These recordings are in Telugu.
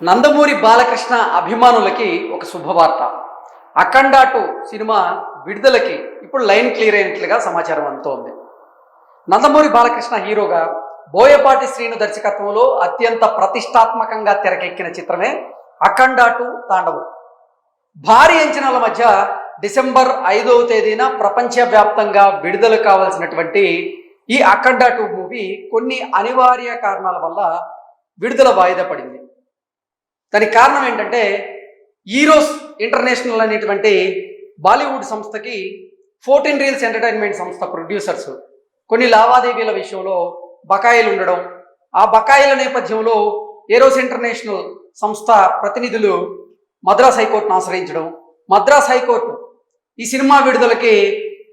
నందమూరి బాలకృష్ణ అభిమానులకి ఒక శుభవార్త. అఖండ 2 సినిమా విడుదలకి ఇప్పుడు లైన్ క్లియర్ అయినట్లుగా సమాచారం అందుతోంది. నందమూరి బాలకృష్ణ హీరోగా బోయపాటి శ్రీను దర్శకత్వంలో అత్యంత ప్రతిష్టాత్మకంగా తెరకెక్కిన చిత్రమే అఖండ 2 తాండవం. భారీ అంచనాల మధ్య డిసెంబర్ 5వ తేదీన ప్రపంచవ్యాప్తంగా విడుదల కావాల్సినటువంటి ఈ అఖండ 2 మూవీ కొన్ని అనివార్య కారణాల వల్ల విడుదల వాయిదా పడింది. దానికి కారణం ఏంటంటే ఈరోస్ ఇంటర్నేషనల్ అనేటువంటి బాలీవుడ్ సంస్థకి 14 రీల్స్ ఎంటర్టైన్మెంట్ సంస్థ ప్రొడ్యూసర్స్ కొన్ని లావాదేవీల విషయంలో బకాయిలు ఉండడం, ఆ బకాయిల నేపథ్యంలో ఏరోస్ ఇంటర్నేషనల్ సంస్థ ప్రతినిధులు మద్రాస్ హైకోర్టును ఆశ్రయించడం, మద్రాస్ హైకోర్టు ఈ సినిమా విడుదలకి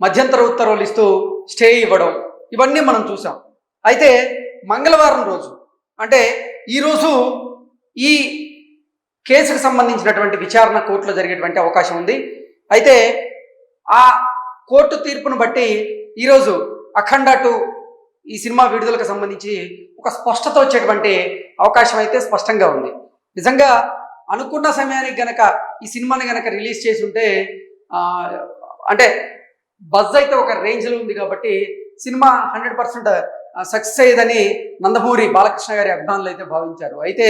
మధ్యంతర ఉత్తర్వులు ఇస్తూ స్టే ఇవ్వడం, ఇవన్నీ మనం చూసాం. అయితే మంగళవారం రోజు అంటే ఈరోజు ఈ కేసుకు సంబంధించినటువంటి విచారణ కోర్టులో జరిగేటువంటి అవకాశం ఉంది. అయితే ఆ కోర్టు తీర్పును బట్టి ఈరోజు అఖండ 2 ఈ సినిమా విడుదలకు సంబంధించి ఒక స్పష్టత వచ్చేటువంటి అవకాశం అయితే స్పష్టంగా ఉంది. నిజంగా అనుకున్న సమయానికి గనక ఈ సినిమాని గనక రిలీజ్ చేసి ఉంటే అంటే బజ్ అయితే ఒక రేంజ్లో ఉంది కాబట్టి సినిమా 100% సక్సెస్ అయ్యేదని నందమూరి బాలకృష్ణ గారి అభిమానులు అయితే భావించారు. అయితే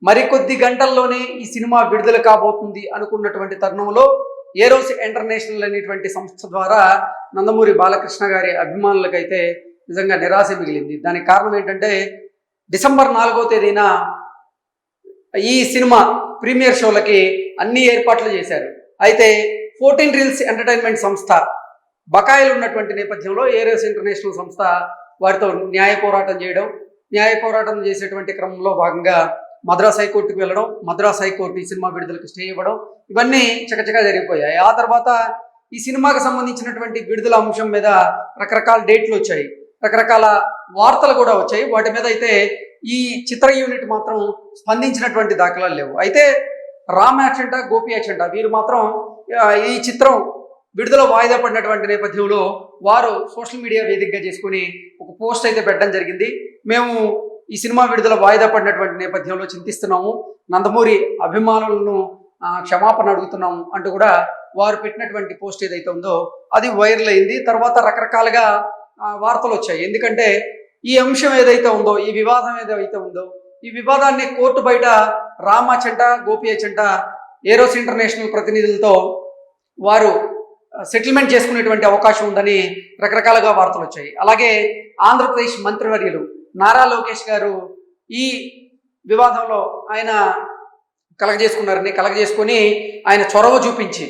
మరికొద్ది గంటల్లోనే ఈ సినిమా విడుదల కాబోతుంది అనుకున్నటువంటి తరుణంలో ఏరోస్ ఇంటర్నేషనల్ అనేటువంటి సంస్థ ద్వారా నందమూరి బాలకృష్ణ గారి అభిమానులకైతే నిజంగా నిరాశ మిగిలింది. దానికి కారణం ఏంటంటే డిసెంబర్ 4వ తేదీన ఈ సినిమా ప్రీమియర్ షోలకి అన్ని ఏర్పాట్లు చేశారు. అయితే 14 రీల్స్ ఎంటర్టైన్మెంట్ సంస్థ బకాయిలు ఉన్నటువంటి నేపథ్యంలో ఏరోస్ ఇంటర్నేషనల్ సంస్థ వారితో న్యాయ పోరాటం చేసేటువంటి క్రమంలో భాగంగా మద్రాస్ హైకోర్టుకు వెళ్ళడం, మద్రాస్ హైకోర్టు ఈ సినిమా విడుదలకు స్టే ఇవ్వడం, ఇవన్నీ చకచకా జరిగిపోయాయి. ఆ తర్వాత ఈ సినిమాకి సంబంధించినటువంటి విడుదల అంశం మీద రకరకాల డేట్లు వచ్చాయి, రకరకాల వార్తలు కూడా వచ్చాయి. వాటి మీద అయితే ఈ చిత్ర యూనిట్ మాత్రం స్పందించినటువంటి దాఖలాలు లేవు. అయితే రామ్ యాక్షన్, గోపి యాక్షన్ వీరు మాత్రం ఈ చిత్రం విడుదల వాయిదా పడినటువంటి నేపథ్యంలో వారు సోషల్ మీడియా వేదికగా చేసుకుని ఒక పోస్ట్ అయితే పెట్టడం జరిగింది. మేము ఈ సినిమా విడుదల వాయిదా పడినటువంటి నేపథ్యంలో చింతిస్తున్నాము, నందమూరి అభిమానులను క్షమాపణ అడుగుతున్నాము అంటూ కూడా వారు పెట్టినటువంటి పోస్ట్ ఏదైతే ఉందో అది వైరల్ అయింది. తర్వాత రకరకాలుగా వార్తలు వచ్చాయి. ఎందుకంటే ఈ అంశం ఏదైతే ఉందో, ఈ వివాదం ఏదైతే ఉందో, ఈ వివాదాన్ని కోర్టు బయట రామ్ అచంట, గోపి అచంట ఏరోస్ ఇంటర్నేషనల్ ప్రతినిధులతో వారు సెటిల్మెంట్ చేసుకునేటువంటి అవకాశం ఉందని రకరకాలుగా వార్తలు వచ్చాయి. అలాగే ఆంధ్రప్రదేశ్ మంత్రివర్యులు నారా లోకేష్ గారు ఈ వివాదంలో ఆయన కలగజేసుకొని ఆయన చొరవ చూపించి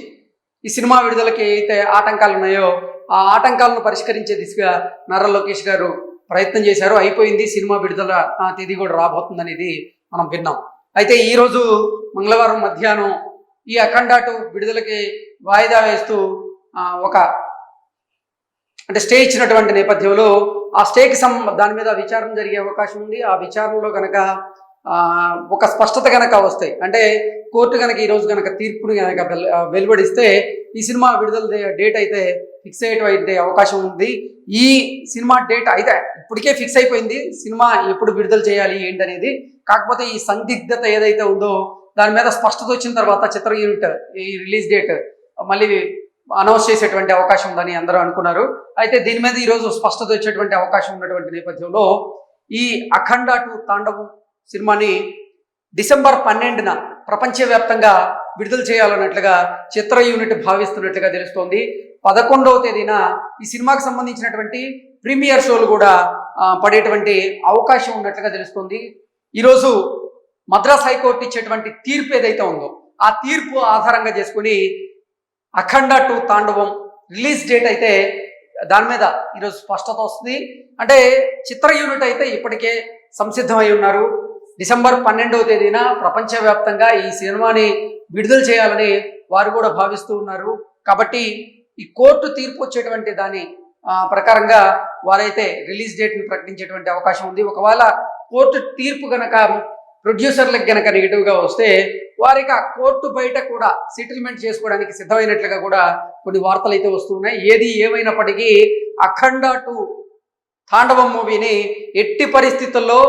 ఈ సినిమా విడుదలకి అయితే ఆటంకాలు ఉన్నాయో ఆ ఆటంకాలను పరిష్కరించే దిశగా నారా లోకేష్ గారు ప్రయత్నం చేశారు. అయిపోయింది, సినిమా విడుదల తేదీ కూడా రాబోతుంది అనేది మనం విన్నాం. అయితే ఈరోజు మంగళవారం మధ్యాహ్నం ఈ అఖండ 2 విడుదలకి వాయిదా వేస్తూ అంటే స్టే ఇచ్చినటువంటి నేపథ్యంలో ఆ స్టేకి దాని మీద విచారణ జరిగే అవకాశం ఉంది. ఆ విచారణలో కనుక ఒక స్పష్టత కనుక వస్తాయి, అంటే కోర్టు కనుక ఈరోజు కనుక తీర్పుని కనుక వెలువడిస్తే ఈ సినిమా విడుదల డేట్ అయితే ఫిక్స్ అయ్యే అవకాశం ఉంది. ఈ సినిమా డేట్ అయితే ఇప్పటికే ఫిక్స్ అయిపోయింది, సినిమా ఎప్పుడు విడుదల చేయాలి ఏంటనేది. కాకపోతే ఈ సందిగ్ధత ఏదైతే ఉందో దాని మీద స్పష్టత వచ్చిన తర్వాత చిత్ర యూనిట్ ఈ రిలీజ్ డేట్ మళ్ళీ అనౌన్స్ చేసేటువంటి అవకాశం ఉందని అందరూ అనుకున్నారు. అయితే దీని మీద ఈరోజు స్పష్టత వచ్చేటువంటి అవకాశం ఉన్నటువంటి నేపథ్యంలో ఈ అఖండ 2 తాండవం సినిమాని డిసెంబర్ 12న ప్రపంచవ్యాప్తంగా విడుదల చేయాలన్నట్లుగా చిత్ర యూనిట్ భావిస్తున్నట్లుగా తెలుస్తోంది. 11వ తేదీన ఈ సినిమాకి సంబంధించినటువంటి ప్రీమియర్ షోలు కూడా పడేటువంటి అవకాశం ఉన్నట్లుగా తెలుస్తోంది. ఈరోజు మద్రాస్ హైకోర్టు ఇచ్చేటువంటి తీర్పు ఏదైతే ఉందో ఆ తీర్పు ఆధారంగా చేసుకుని అఖండ 2 తాండవం రిలీజ్ డేట్ అయితే దాని మీద ఈరోజు స్పష్టత వస్తుంది. అంటే చిత్ర యూనిట్ అయితే ఇప్పటికే సంసిద్ధమై ఉన్నారు. డిసెంబర్ 12వ తేదీన ప్రపంచవ్యాప్తంగా ఈ సినిమాని విడుదల చేయాలని వారు కూడా భావిస్తూ ఉన్నారు. కాబట్టి ఈ కోర్టు తీర్పు వచ్చేటువంటి దాని ప్రకారంగా వారైతే రిలీజ్ డేట్ని ప్రకటించేటువంటి అవకాశం ఉంది. ఒకవేళ కోర్టు తీర్పు కనుక ప్రొడ్యూసర్లకు కనుక నెగిటివ్గా వస్తే వారికి ఆ కోర్టు బయట కూడా సెటిల్మెంట్ చేసుకోవడానికి సిద్ధమైనట్లుగా కూడా కొన్ని వార్తలు అయితే వస్తున్నాయి. ఏది ఏమైనప్పటికీ అఖండ 2 తాండవం మూవీని ఎట్టి పరిస్థితుల్లో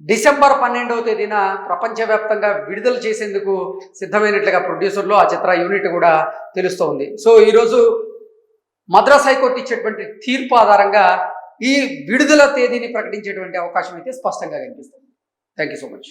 డిసెంబర్ 12వ తేదీన ప్రపంచవ్యాప్తంగా విడుదల చేసేందుకు సిద్ధమైనట్లుగా ప్రొడ్యూసర్లు ఆ చిత్ర యూనిట్ కూడా తెలుస్తోంది. సో ఈరోజు మద్రాస్ హైకోర్టు ఇచ్చేటువంటి తీర్పు ఆధారంగా ఈ విడుదల తేదీని ప్రకటించేటువంటి అవకాశం అయితే స్పష్టంగా కనిపిస్తుంది. Thank you so much.